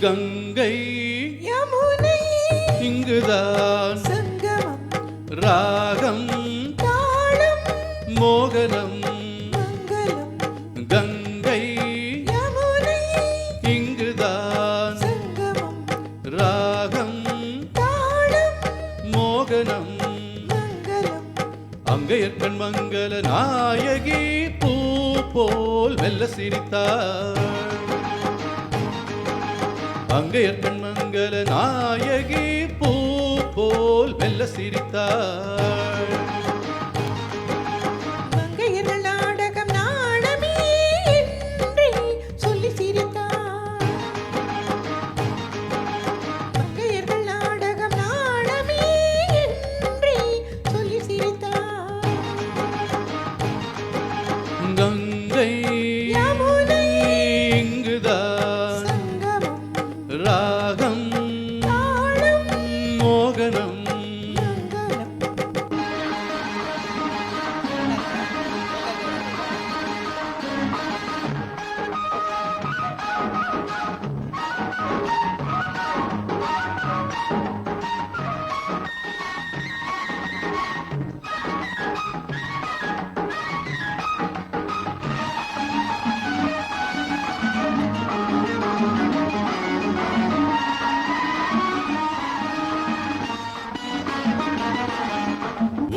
கங்கை யமுனை இங்குதான் சங்கமம் ராகம் தாளம் மோகனம் மங்களம் கங்கை யமுனை இங்குதான் சங்கமம் ராகம் தாளம் மோகனம் மங்களம் அங்கையற்கண் மங்கள நாயகி பூ போல் மெல்ல சிரித்தாள் அங்கையற்கண் மங்கள நாயகி பூ போல் மெல்ல சிரித்தாள் மங்கையர்கள் நாடகம் நாடமே என்றே சொல்லி சிரித்தாள் மங்கையர்கள் நாடகம் நாடமே என்றே சொல்லி சிரித்தாள் கங்கை யமுனை இங்குதான் சங்கமம் ராகம் தாளம் மோகனம் மங்களம்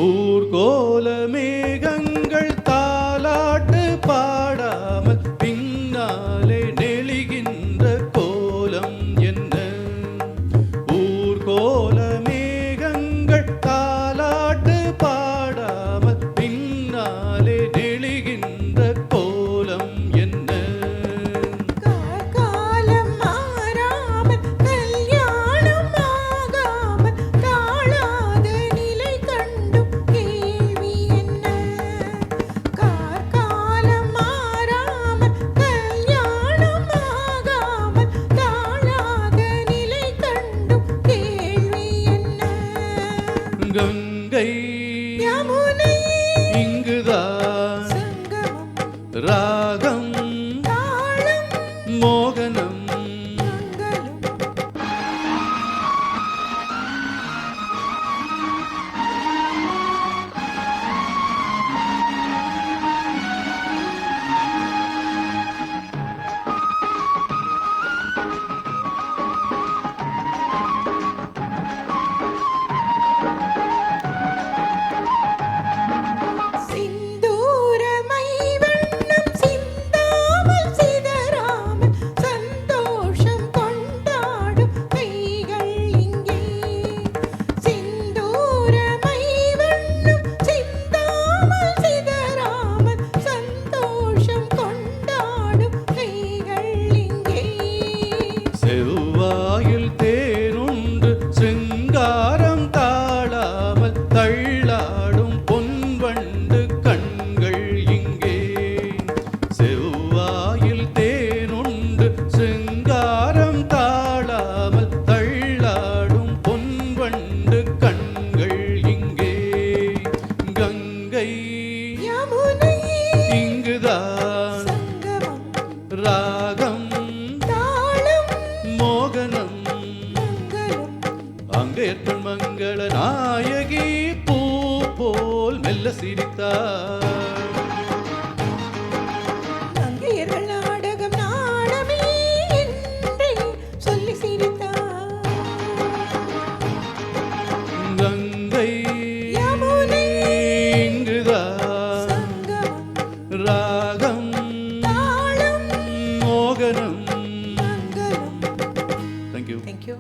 ஊர்கோல மேகங்கள் தாலாட்டு பாடாமல் பின்னாலே நெளிகின்ற கோலம் என்ன ஊர்கோல மேகங்கள் தாலாட்டு பாடாமல் பின்னாலே நெளிகின்ற கோலம் என்ன காலம் மாறாமல் கல்யாணம் ஆகாமல் தாழாத நிலை கண்டும் கேள்வி என்ன காலம் மாறாமல் கல்யாணம் ஆகாமல் தாழாத நிலை கண்டும் கேள்வி என்ன கங்கை யமுனை இங்குதான் சங்கமம் ராகம் தாளம் மோகனம் மங்களம் சிந்தூரமை வண்ணம் சிந்தாமல் சிதறாமல் சந்தோஷம் கொண்டாடும் கைகள் இங்கே சிந்தூரமை வண்ணம் சிந்தாமல் சிதறாமல் சந்தோஷம் கொண்டாடும் கைகள் இங்கே செவ்வாயில் தேனுண்டு சிங்காரம் தாழாமல் தள்ளாடும் பொன்வண்டு கண்கள் இங்கே செவ்வாயில் தேனுண்டு சிங்காரம் தாழாமல் தள்ளாடும் பொன்வண்டு கண்கள் இங்கே கங்கை யமுனை இங்குதான் சங்கமம் ராகம் தாளம் மோகனம் மங்களம் அங்கையற்கண் மங்கள நாயகி பூ போல் மெல்ல சிரித்தாள் மங்கையர்கள் நாடகம் நாடமே என்றே சொல்லி சிரித்தாள் கங்கை யமுனை இங்குதான் சங்கமம் ராகம் தாளம் மோகனம் மங்களம் தேங்க்யூ Thank you.